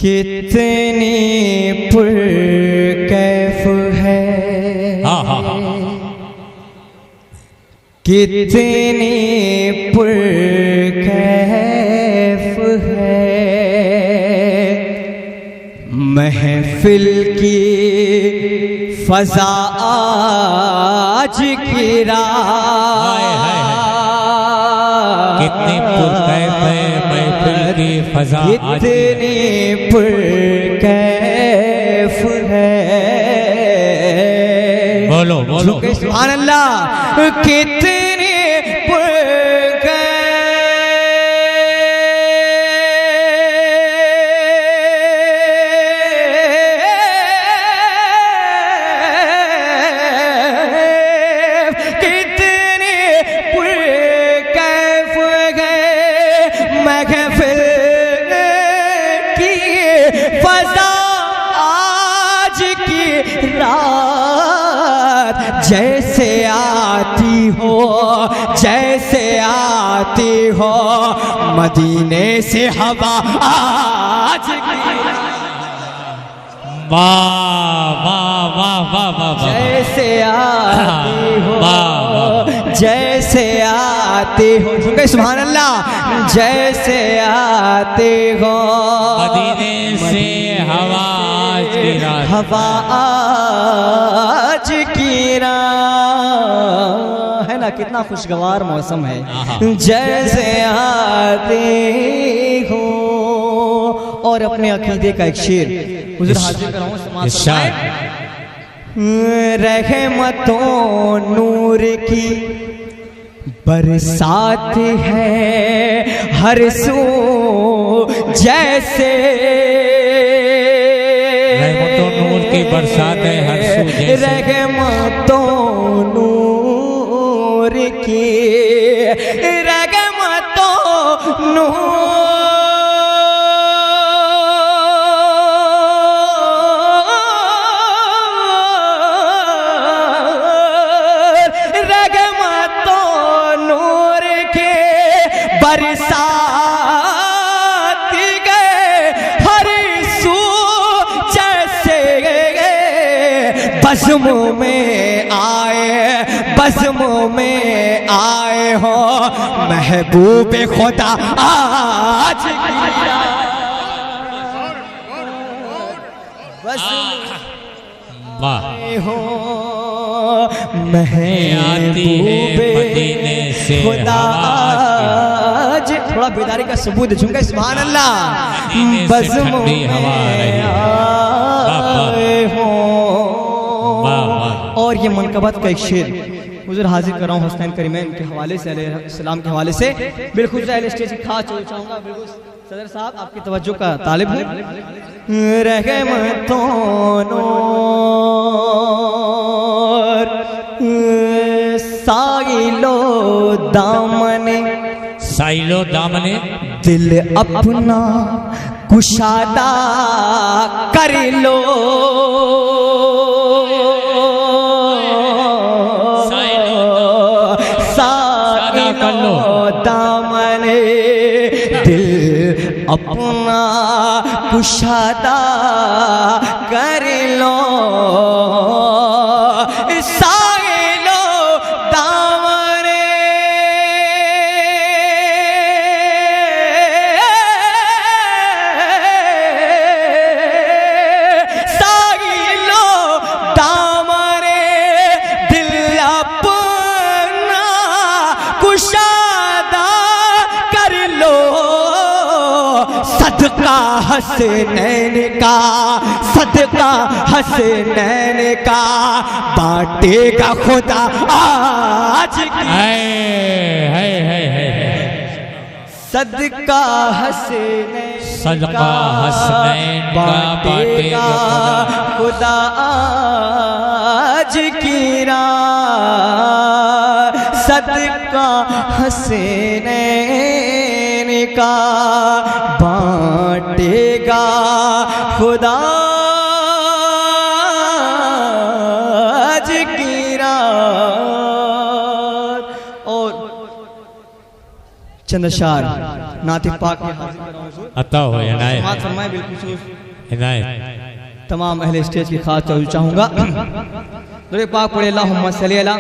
कितनी पुरकैफ है, कितनी पुरकैफ है महफिल की फज़ा आज की रात। कितनी पुरकैफ है महफिल की फज़ा, कितनी पुरकैफ है। बोलो बोलो सुभान अल्लाह। कितनी जैसे आती हो, जैसे आती हो मदीने से हवा आज की। वाह वाह वाह वाह वाह। जैसे आती हो, जैसे आती हो, सुभान अल्लाह। जैसे आती हो मदीने से हवा आज की रात, हवा आज की रात है ना। कितना खुशगवार मौसम है। जैसे आते हो। और अपने अकीदे का एक शेर हुजूर हाजिर कराऊं, समाअत रहमतों नूर की बरसात है हर सू, जैसे रहमतों नूर की बरसात है हर सू, जैसे रहमतों नूर की, रहमतों नूर बरसात गए हर सू, जैसे बज़्म में आए, बज़्म में आए हो महबूब खुदा आज की वाह हो महबूब खुदा। थोड़ा बेदारी का सबूत झुमका सुभान अल्लाह। बज़्म में आए हो। और ये मनकबत का एक शेर हुजूर हाजिर कर रहा हूँ हुसैन करीमैन के हवाले से, अलैहिस्सलाम के हवाले से। बिल्कुल स्टेज की खास चाहूँगा, बिल्कुल सदर साहब आपकी तवज्जो का तालिब हूँ। रहमतों नूर साइलो दामने, साइलो दामने दिल अपना कुशादा कर लो। साइलो दामने दिल अपना कुशादा कर लो। सदका हसनैन का, सदका हसनैन का बांटेगा खुदा आज की। सदका हसनैन, सदका हसनैन का बांटेगा खुदा आज की रात। सदका हसनैन का बांटेगा खुदा आज की रात। और चंद अशार नाते पाक में हाजिर कर रहा हूं। अता हो इनायत समाअत फरमाए बिल्कुल इनायत। तमाम अहले स्टेज की खास तवज्जो चाहूँगा। दुरूद पाक पढ़े अल्लाहुम्मा सल्ली अला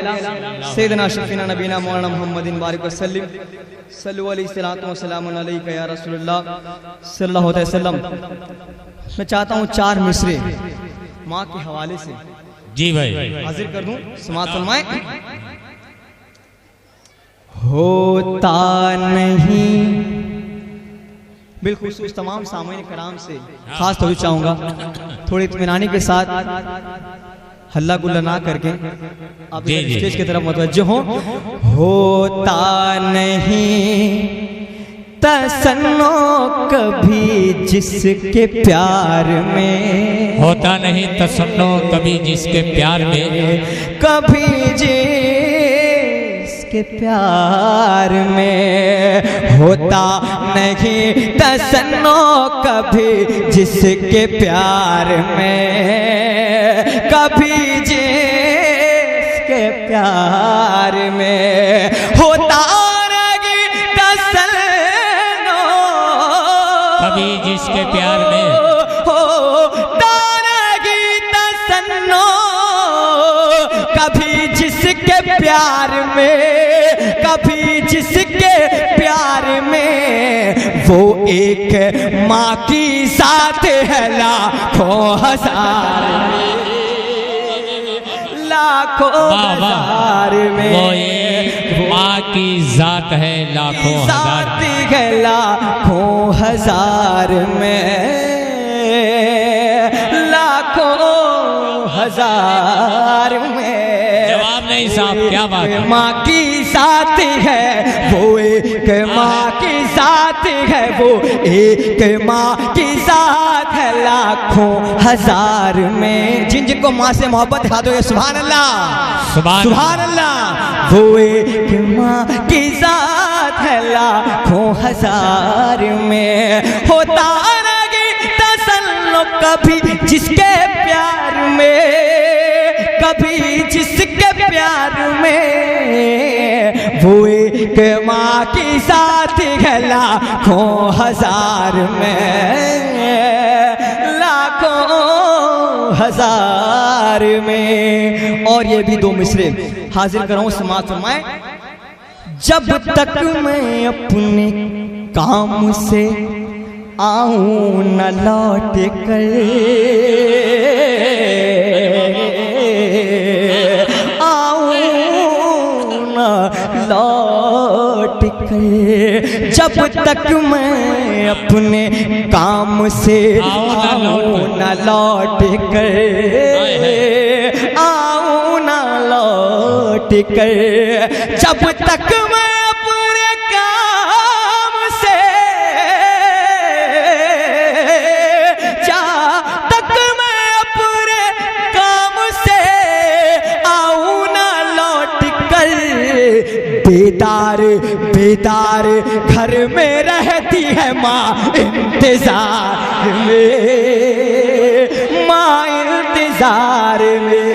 सय्यिदना शफीना नबीना मौलाना मुहम्मदिन बारिक वसल्लिम सल्लु अलैहि सलातो व सलामुन अलैका या रसूलुल्लाह सल्लल्लाहु अलैहि वसल्लम। मैं चाहता हूँ 4 मिसरे माँ के हवाले से जी भाई हाजिर कर दूं। समाअत फरमाए। होता नहीं बिलखुसूस तमाम सामईन कराम से खास तवज्जो चाहूँगा, थोड़ी इत्मीनानी के साथ हल्ला गुल्ला ना करके आप स्टेज की तरफ मुतवज्जो हो। होता नहीं तसन्नो कभी जिसके प्यार में, होता नहीं तसन्नो कभी जिसके प्यार में, कभी जिसके प्यार में। होता नहीं तसन्नो कभी जिसके प्यार में, कभी जिसके प्यार में। होता नहीं तसन्नो कभी जिसके प्यार में, होता नहीं तसन्नो कभी जिसके प्यार में, कभी जिसके प्यार में। वो एक माँ की साथ है लाखों हजार में, लाखों हजार में। वो एक माँ की जात है लाखों हजार में, है लाखों हजार में, लाखों हजार में। जवाब नहीं साहब, क्या बात है। माँ की साथ है वो एक माँ की साथ है, वो एक माँ की साथ है लाखों हजार में। जिन जिनको माँ से मोहब्बत दिखा दो सुभान अल्लाह सुभान अल्लाह। वो एक माँ की साथ है लाखों हजार में। होता नहीं तसल्लुक कभी जिसके प्यार में, कभी जिसके प्यार में। वो एक माँ की साथ है लाखों हजार में, लाखों हजार में। और ये भी 2 मिसरे हाजिर कराऊं। समाअत फरमाए। जब तक मैं अपने काम से आऊं न लौट कर, लौट कर। जब तक मैं अपने काम से आऊं न लौट कर, आऊं न लौट कर। जब तक मैं अपने काम से, जब तक मैं अपने काम से आऊं न लौट कर। बेदार बेदार घर में रहती है माँ इंतजार में, माँ इंतजार में।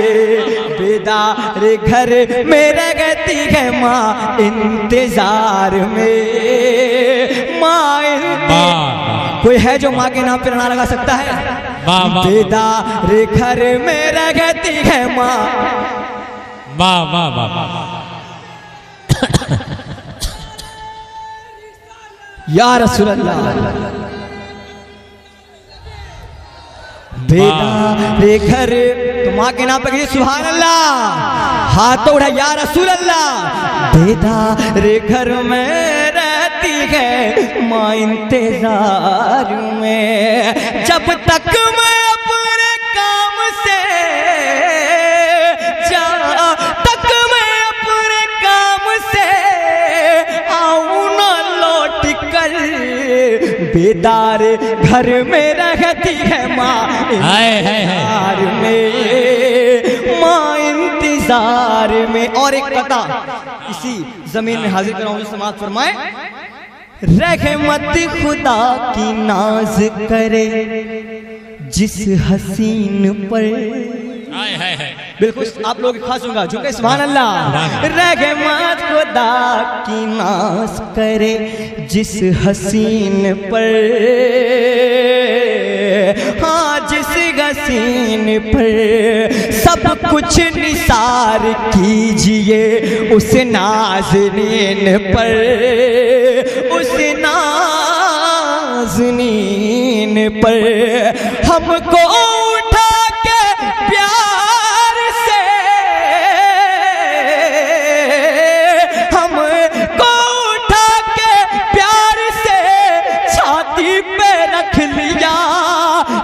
बेदार घर में रहती है माँ इंतजार में, माँ इंतजार। कोई है जो माँ के नाम पर ना लगा सकता है? बेदार घर में रहती है माँ। वाह वाह वाह। या रसूल अल्लाह। बेदार घर तो माँ के नाम पर सुभान अल्लाह। हाथ उठा या रसूल अल्लाह। बेदार घर में रहती है माँ इंतजार में। जब तक मैं अपने काम से, जब तक मैं अपने काम से आऊं न लौट कर। बेदार घर में रहती है माँ इंतजार में, माँ इंतजार में। और एक कथा इसी जमीन में हाजिर कराऊं। समाअत फरमाए। रहमत खुदा की नाज करे जिस हसीन पर, बिल्कुल आप लोग खास होगा झुके सुभान अल्लाह। रहमत खुदा की नाज करे जिस हसीन पर, हाँ जिस हसीन पर सब कुछ निसार कीजिए उस नाज़नीन पर, उस नाज़नीन पर हमको उठा के प्यार से, हमको उठा के प्यार से छाती पे रख लिया,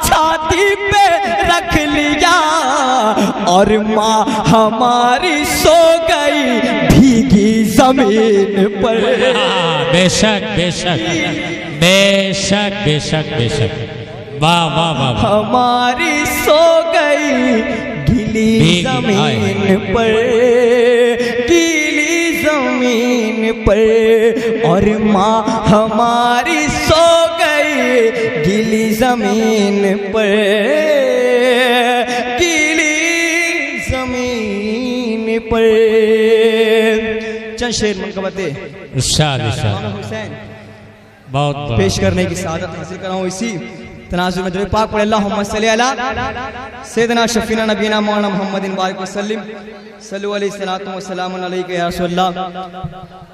छाती पे रख लिया और माँ हमारी सो गई भीगी जमीन पर। बेशक बेशक बेशक बेशक बेशक, वाह वाह वाह। हमारी सो गई गीली जमीन पर, गीली जमीन पर और माँ हमारी सो गई गीली जमीन पर, गीली जमीन पर। चंद शेर मनकबते इरशाद इरशाद हुसैन बहुत पेश करने की सादत हासिल कराऊं इसी तनाजुर में। पाक पढ़े अल्लाहुम्मा सल्ली अला सय्यदना शफीना नबीना मौलाना मुहम्मदिन बारिक वसल्लिम सल्लु अलैहि सलातु व सलामुन अलैका या रसूलल्लाह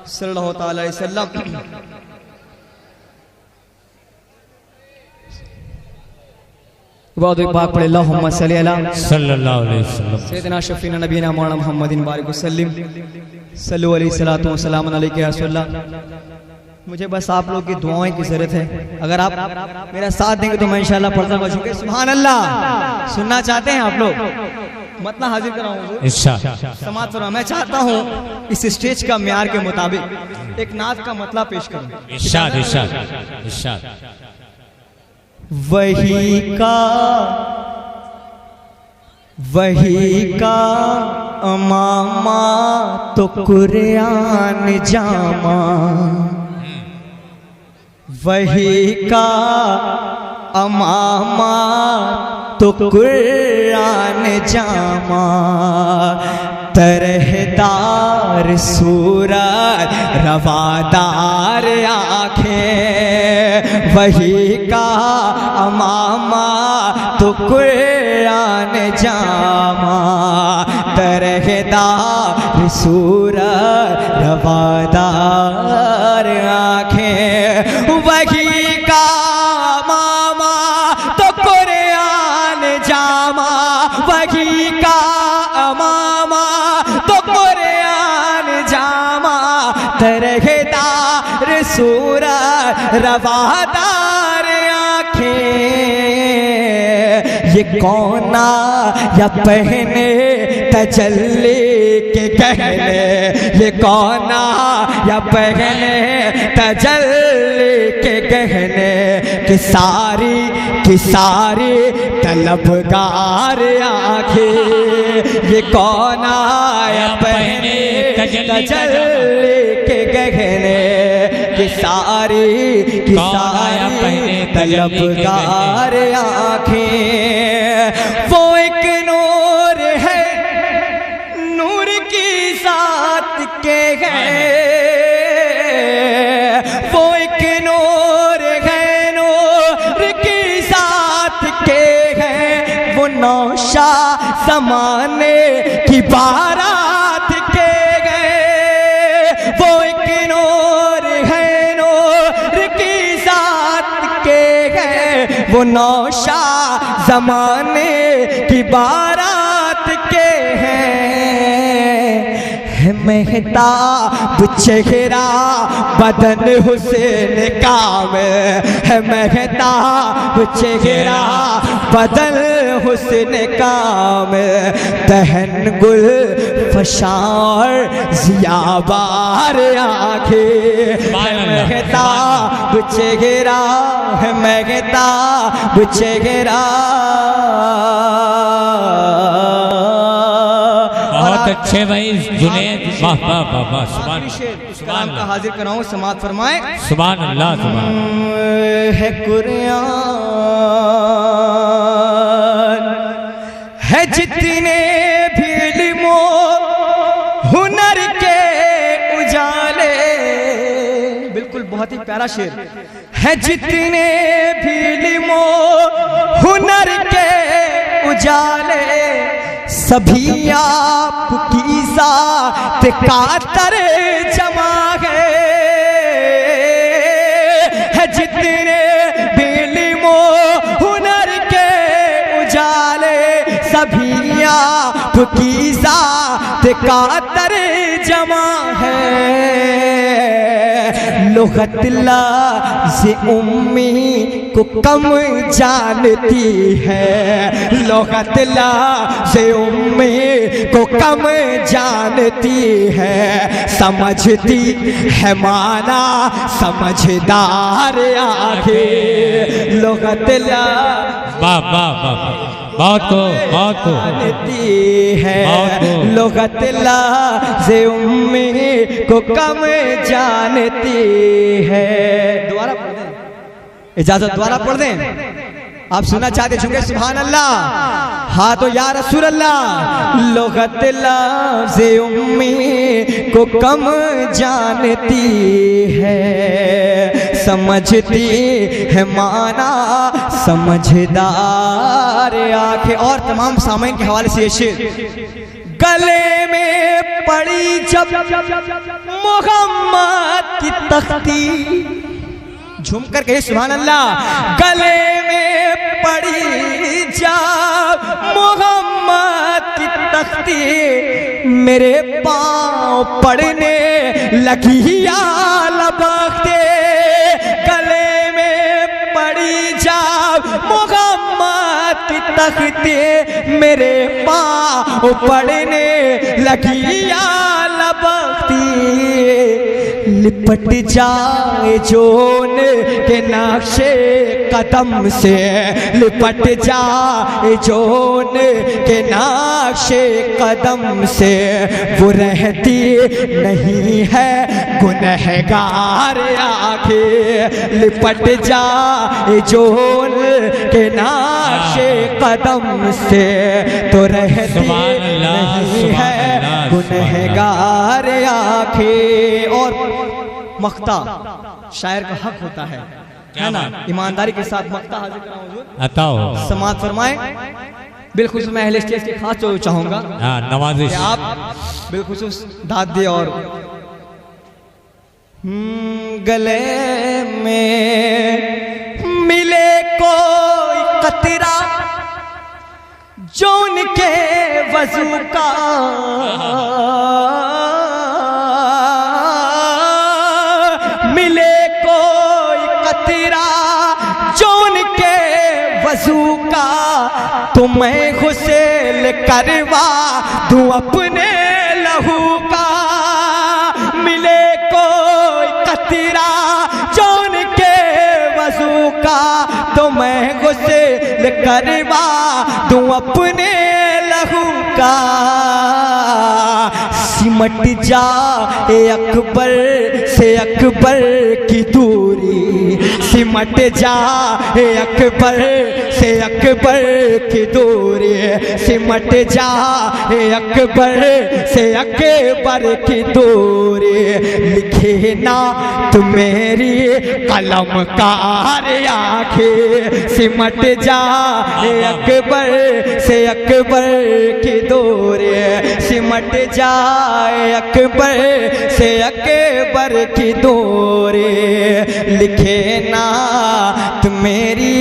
सल्लल्लाहु तआला अलैहि वसल्लम। बाद पाक पढ़े अल्लाहुम्मा सल्ली अला सल्लल्लाहु अलैहि वसल्लम सय्यदना शफीना नबीना मौलाना मुहम्मदिन बारिक वसल्लिम सल्लु अलैहि सलातु व सलामुन अलैका या रसूलल्लाह। मुझे बस आप लोग की दुआओं की जरूरत है, अगर आप मेरा साथ देंगे तो मैं इंशाल्लाह पढ़ता बचूंगा। सुभान अल्लाह। सुनना चाहते हैं आप लोग? मतलब हाजिर कराऊं इरशाद समाज फरमा। मैं चाहता हूँ इस स्टेज का म्यार के मुताबिक एक नात का मतलब पेश करूं। इरशाद इरशाद इरशाद। वही का अमामा तो कुरान जामा, वही का अमामा तो कुरान जामा, तरहदार सूरत रवादार आँखें, वही का अमामा तो कुरान जामा, तरहदार सूरत रवादार आँखें, वही का अमामा तो कुरान जामा, वही का अमामा तो कुरान जामा, तरहदार सूरत रवादार आँखें। ये कौना या पहने तजल्ली के गहने, ये कौना या पहने तजल्ली के गहने, कि सारी तलबगार आँखें, ये कौना या पहने तजल्ली के गहने, कि सारी तलबगार आँखें। वो एक नूर है, नूर की ज़ात के है, वो एक नूर है, नूर की ज़ात के है, वो नौशा ज़माने की बारात के गए, वो एक नूर है, नूर की ज़ात के गए, वो नौशा ज़माने की बारात के हैं। महताब चेहरा बदन हुसैन काम है, महताब चेहरा बदन हुसैन काम, दहन गुल फशार जियाबार आँखें, महताब चेहरा है, महताब चेहरा। बहुत अच्छे भाई जुनैद, वाह वाह वाह वाह। सुभान कलाम का हाजिर कराऊं, समात फरमाए। सुभान अल्लाह। सुभान है कुरान है जितने भी बहुत ही प्यारा शेर है। जितने भी इल्मो हुनर के उजाले सभी आपकी ज़ात का तर्जुमा है। जितने भी इल्मो हुनर के उजाले सभी आपकी ज़ात का तर्जुमा है। लुग़त लफ्ज़ उम्मी को कम जानती है। लुग़त लफ्ज़ उम्मी को कम जानती है। समझती है माना समझदार आंखें। लुग़त बहुत को जानती है। लुग़त लफ्ज़ उम्मी को कम जानती है। दोबारा पढ़ दें, इजाजत दोबारा पढ़ दें। आप सुनना चाहते चुके सुभान अल्लाह। हाँ तो या रसूल अल्लाह। लुग़त लफ्ज़ उम्मी को कम जानती है। समझती है माना समझदार आंखें। और तमाम सामईन के हवाले से ये शेर। गले में पड़ी जब मोहम्मद की तख्ती, झूम कर कहिए सुभान अल्लाह। गले में पड़ी जब मोहम्मद की तख्ती मेरे पाँव पड़ने लगी या लबख्ते। गले में पड़ी जब मोहम्मद की तख्ती मेरे पाँव पड़ने लगी या लबख्ती। लिपट जाए जोन के नक्शे कदम से। लिपट जाए जोन के नक्शे कदम से। वो रहती नहीं है गुनहगार आंखें। लिपट जाए जोन के नक्शे कदम से तो रहती नहीं है गुनहगार आंखें। और मख्ता शायर का हक होता है ना, ईमानदारी के साथ मख्ता हाजिर कराऊं। समाअत फरमाए। बिलखुसूस मैं अहले स्टेज के खास तो चाहूंगा नवाजिश आप बिलखुसूस दाद दे। और गले में मिले कोई कतरा जो उनके वजू का वजू का तो मैं गुस्ल करवा दूं अपने लहू का। मिले कोई कतरा जौन के वजू का तो मैं गुस्ल करवा दूं अपने लहू का। सिमट जाए अकबर से अकबर की दूरी। सिमट जाए अकबर से अकबर की दूरी। सिमट जाए अकबर से अकबर की दूरी। लिखे ना तो मेरी कलम कार आंखें। सिमट जाए अकबर से अकबर की दूरी। सिमट जाए अकबर से अकबर की दूरी। लिखे ना तो मेरी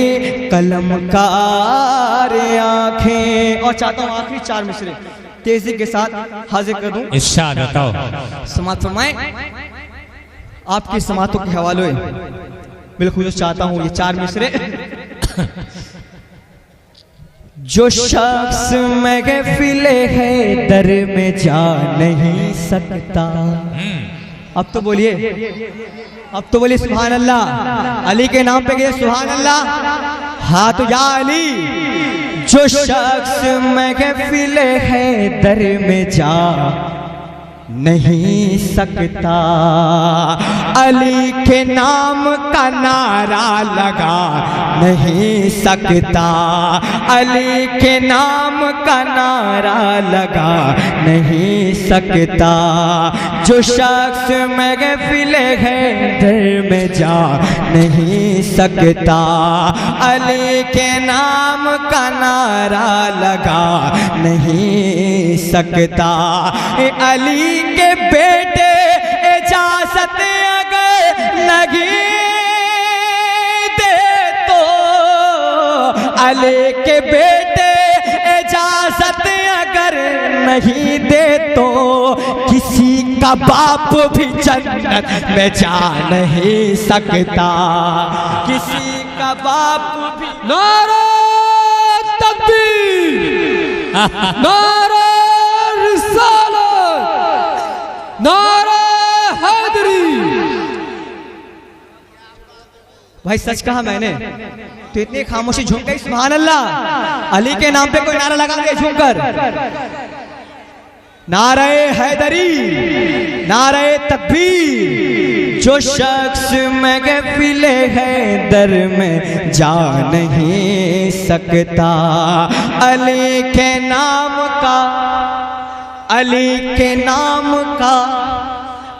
कलम कार आंखें। और चाहता हूँ आखिरी चार मिसरे तेजी के साथ हाजिर कर दूं। इरशाद बताओ। समाअत फरमाएं। आपकी समाअतों के हवाले बिल्कुल चाहता हूँ ये चार मिसरे। जो शख्स महफिल है दर में जा नहीं सकता। अब तो बोलिए, अब तो बोलिए सुभान अल्लाह। अली के नाम पे गए सुभान अल्लाह। हाँ तो या अली। जो शख्स महफिल है दर में जा नहीं सकता। अली के नाम का नारा लगा नहीं सकता। अली के नाम का नारा लगा नहीं सकता। जो शख्स महफिल हैदर में जा नहीं सकता। अली के नाम का नारा लगा नहीं सकता। अली के बेटे इजाजत अगर नहीं दे तो, अली के बेटे इजाजत अगर नहीं दे तो, किसी का बाप भी जन्नत में जा नहीं सकता। किसी का बाप भी। नारा तकबीर, नारा रिसालत, नारा हैदरी। भाई सच कहा मैंने तो इतनी खामोशी झूम गई। सुभान अल्लाह। अली के नाम पे कोई नारा लगा दे झूमकर। नारे हैदरी, नारे तकबीर। जो शख्स महफिल हैदर में जा नहीं सकता। अली के नाम का, अली के नाम का,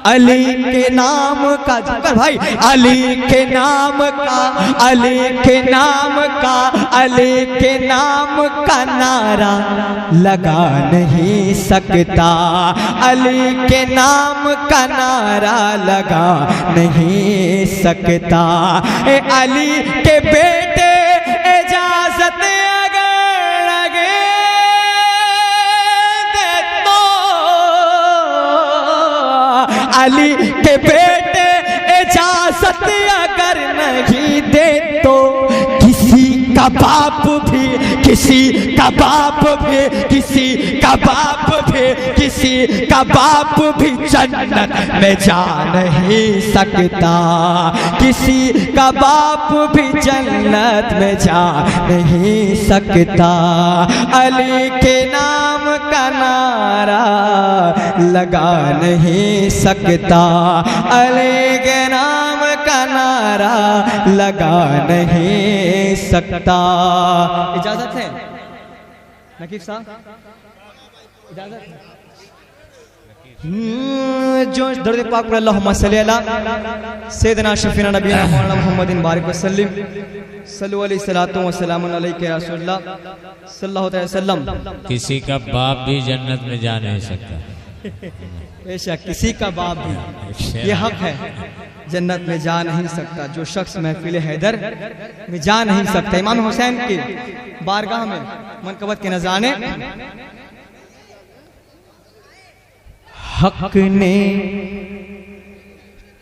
अली के नाम का जिक्र भाई। अली के नाम का, अली के नाम का, अली के नाम का नारा लगा नहीं सकता। अली के नाम का नारा लगा नहीं सकता। अली के बेटे इजाजत अगर लगे दे तो, अली के बेटे इजाजत अगर नहीं दे तो, किसी का बाप भी, किसी का बाप भी, किसी का बाप भी, किसी का बाप भी जन्नत में जा नहीं सकता। किसी का बाप भी जन्नत में जा नहीं सकता। अली के नाम का नारा लगा नहीं सकता। अली के नाम का नारा लगा नहीं सकता। इजाजत है नकीब साहब, इजाजत है। जो दर्द पाक पर अल्लाहुम्मा सल्ली अला सय्यदना शफीना नबीना मौलाना मुहम्मदिन बारिक वसल्लम सल्लल्लाहु अलैहि सलातो व सलामुन अलैहि रसूलुल्लाह सल्लल्लाहु अलैहि वसल्लम। किसी का बाप भी जन्नत में जा नहीं सकता। बेशक किसी का बाप भी, ये हक है, जन्नत में जा नहीं सकता। जो शख्स महफिल हैदर में जा नहीं सकता। इमाम हुसैन की बारगाह में मनकबत के नज़ाने। हक ने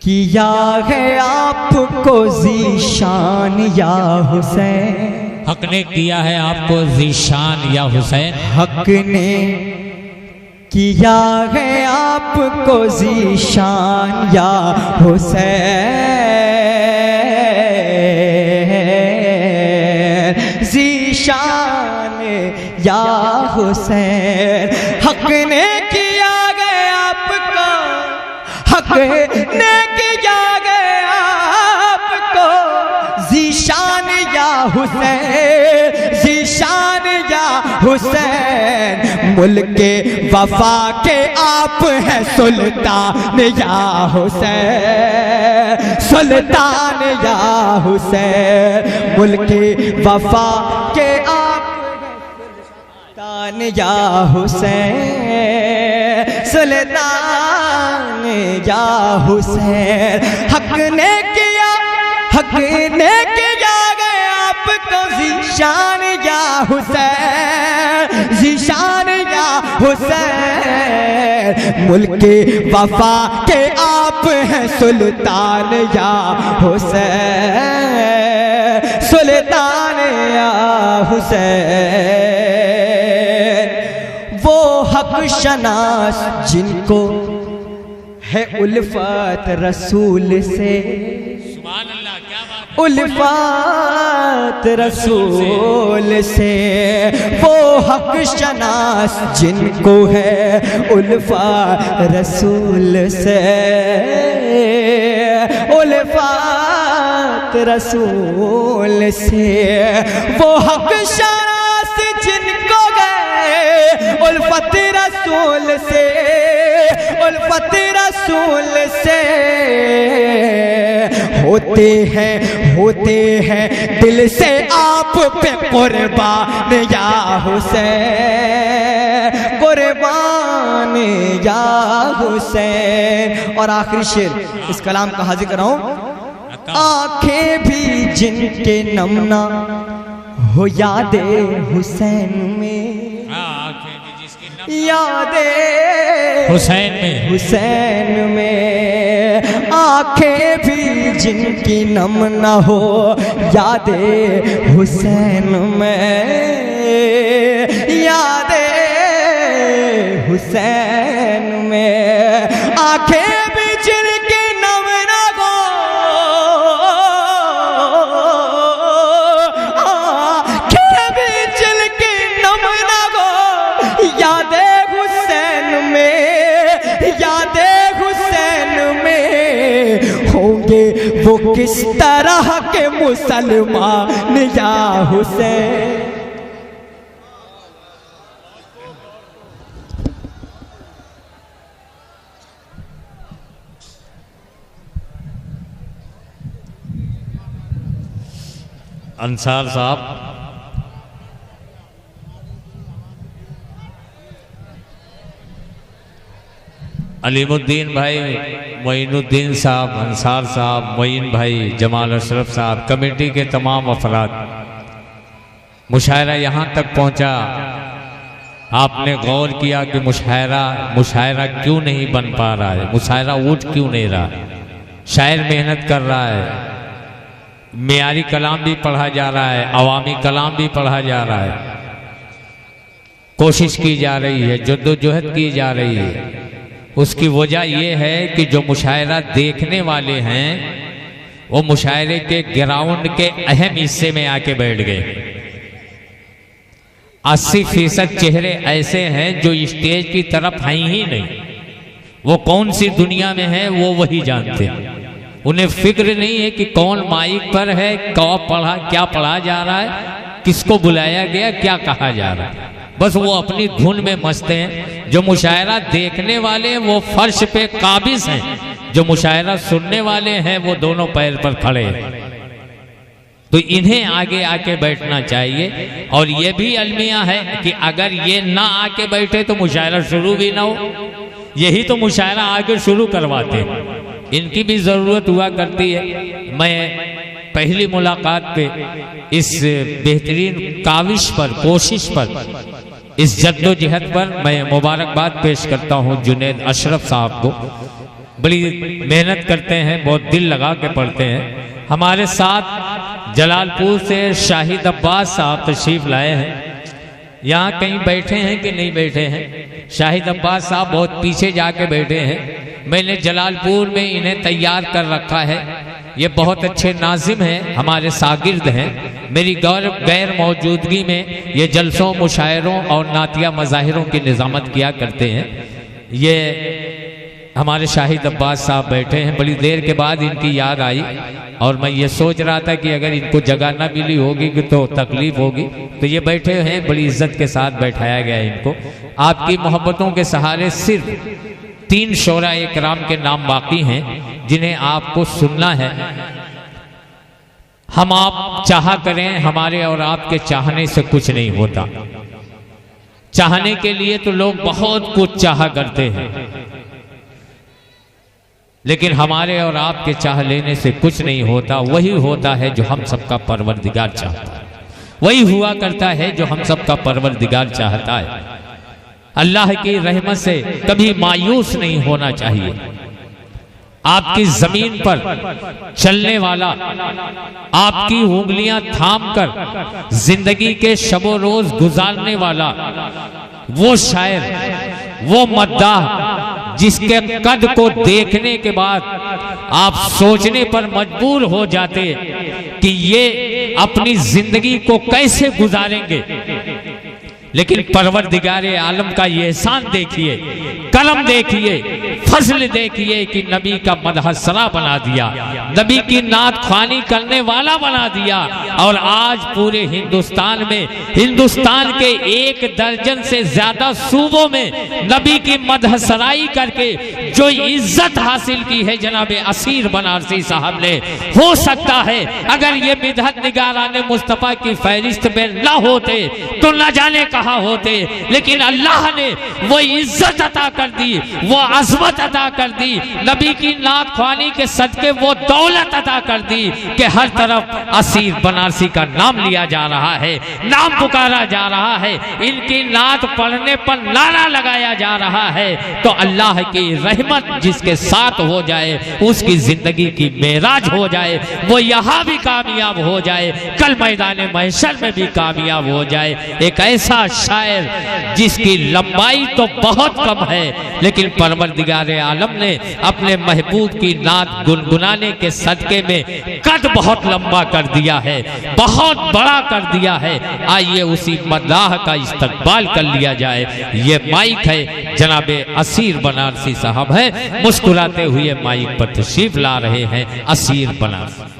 किया है आपको ज़ीशान या हुसैन। हक ने किया है आपको ज़ीशान या हुसैन। हक ने किया है आपको ज़ीशान या हुसैन। ज़ीशान या हुसैन। हक ने किया गया आपको, हक ने किया गया आपको ज़ीशान या हुसैन। ज़ीशान या हुसैन। मुल्के वफा के आप हैं सुल्तान या हुसैन। सुल्तान या हुसैन। मुल्के वफा के आप सुल्तान या हुसैन। सुल्तान या हुसैन। हक ने किया, हक ने किया गया आपको ज़ीशान या हुसैन। ज़ीशान या हुसैन। मुल्के वफा के आप हैं सुल्तान या हुसैन। सुल्तान या हुसैन। वो हक शनास जिनको है उल्फत रसूल से। सुभान अल्लाह, क्या बात है। उल्फत रसूल से वो हक शनास जिनको है उल्फत रसूल से, उल्फत रसूल से वो हक शनास जिनको गए उल्फत रसूल से, उल्फत रसूल से होते हैं दिल से आप पे कुर्बान या हुसैन, कुर्बान या हुसैन। और आखिरी शेर इस कलाम का हाजिर कराऊं। आंखें भी जिनके नमना हो यादे हुसैन में, यादे हुसैन में, हुसैन में आंखें भी जिनकी नम न हो यादे हुसैन में, यादे हुसैन में आंखें भी जिनकी नम न हो, आंखें भी जिनकी नम न हो यादे हुसैन में, यादे हुसैन में होंगे वो किस तरह के मुसलमान या हुसैन। अंसार साहब, अलीमुद्दीन भाई, मोइनुद्दीन साहब, अंसार साहब, मोइन भाई, जमाल अशरफ साहब, कमेटी के तमाम अफराद, मुशायरा यहाँ तक पहुँचा। आपने गौर किया कि मुशायरा क्यों नहीं बन पा रहा है, मुशायरा उठ क्यों नहीं रहा। शायर मेहनत कर रहा है, मेयारी कलाम भी पढ़ा जा रहा है, अवामी कलाम भी पढ़ा जा रहा है, कोशिश की जा रही है, जद्दोजहद की जा रही है। उसकी वजह यह है कि जो मुशायरा देखने वाले हैं वो मुशायरे के ग्राउंड के अहम हिस्से में आके बैठ गए। 80% चेहरे ऐसे हैं जो स्टेज की तरफ हैं ही नहीं, वो कौन सी दुनिया में है वो वही जानते हैं। उन्हें फिक्र नहीं है कि कौन माइक पर है, क्या पढ़ा जा रहा है, किसको बुलाया गया, क्या कहा जा रहा है। बस वो अपनी धुन में मस्त हैं। जो मुशायरा देखने वाले हैं वो फर्श पे काबिज हैं, जो मुशायरा सुनने वाले हैं वो दोनों पैर पर खड़े हैं। तो इन्हें आगे आके बैठना चाहिए। और ये भी अलमिया है कि अगर ये ना आके बैठे तो मुशायरा शुरू भी ना हो, यही तो मुशायरा आगे शुरू करवाते हैं, इनकी भी ज़रूरत हुआ करती है। मैं पहली मुलाकात पे इस बेहतरीन काविश पर, कोशिश पर, इस जद्दोजहद पर मैं मुबारकबाद पेश करता हूँ जुनैद अशरफ साहब को। बड़ी मेहनत करते हैं, बहुत दिल लगा के पढ़ते हैं। हमारे साथ जलालपुर से शाहिद अब्बास साहब तशरीफ लाए हैं। यहाँ कहीं बैठे हैं कि नहीं बैठे हैं? शाहिद अब्बास साहब बहुत पीछे जाके बैठे हैं। मैंने जलालपुर में इन्हें तैयार कर रखा है। ये बहुत अच्छे नाजिम हैं, हमारे शागिर्द हैं। मेरी गैर मौजूदगी में ये जलसों, मुशायरों और नातिया मज़ाहिरों की निज़ामत किया करते हैं। ये हमारे शाहिद अब्बास साहब बैठे हैं। बड़ी देर के बाद इनकी याद आई और मैं ये सोच रहा था कि अगर इनको जगह ना मिली होगी तो तकलीफ होगी, तो ये बैठे हैं, बड़ी इज्जत के साथ बैठाया गया है इनको। आपकी मोहब्बतों के सहारे सिर्फ 3 शोराए किराम के नाम बाकी हैं जिन्हें आपको सुनना है। हम आप चाहा करें, हमारे और आपके चाहने से कुछ नहीं होता। चाहने के लिए तो लोग बहुत कुछ चाहा करते हैं, लेकिन हमारे और आपके चाह लेने से कुछ नहीं होता। वही होता है जो हम सबका परवरदिगार चाहता है, वही हुआ करता है जो हम सबका परवरदिगार चाहता है। अल्लाह की रहमत से कभी मायूस नहीं होना चाहिए। आपकी जमीन पर चलने वाला, आपकी उंगलियां थामकर जिंदगी के शबो रोज गुजारने वाला वो शायर, वो मद्दाह जिसके कद को देखने के बाद आप सोचने पर मजबूर हो जाते कि ये अपनी जिंदगी को कैसे गुजारेंगे। लेकिन परवरदिगारे आलम का ये एहसान देखिए, करम देखिए, फजल देखिए कि नबी का मदहसरा बना दिया, नबी की नात ख्वानी करने वाला बना दिया। और आज पूरे हिंदुस्तान में, हिंदुस्तान के 1 दर्जन से ज्यादा सूबों में नबी की मदहसराई करके जो इज्जत हासिल की है जनाब असीर बनारसी साहब ने, हो सकता है अगर ये मिदहत निगारान मुस्तफ़ा की फहरिस्त में न होते तो न जाने कहाँ होते। लेकिन अल्लाह ने वो इज्जत अता कर दी, वो अजमत अता कर दी, नबी की नात ख्वानी के सदके वो दौलत अता कर दी कि हर तरफ असीर बनारसी का नाम लिया जा रहा है, नाम पुकारा जा रहा है, इनकी नात पढ़ने पर नारा लगाया जा रहा है। तो अल्लाह की रहमत जिसके साथ हो जाए उसकी जिंदगी की मेराज हो जाए, वो यहाँ भी कामयाब हो जाए, कल मैदान महशर में भी कामयाब हो जाए। एक ऐसा शायर जिसकी लंबाई तो बहुत कम है लेकिन परवरदिगारे आलम ने अपने महबूब की नात गुनगुनाने के सदके में कद बहुत लंबा कर दिया है, बहुत बड़ा कर दिया है। आइए उसी मदाह का इस्तकबाल कर लिया जाए। ये माइक है जनाबे असीर बनारसी साहब है, मुस्कुराते हुए माइक पर तशरीफ ला रहे हैं असीर बनारसी।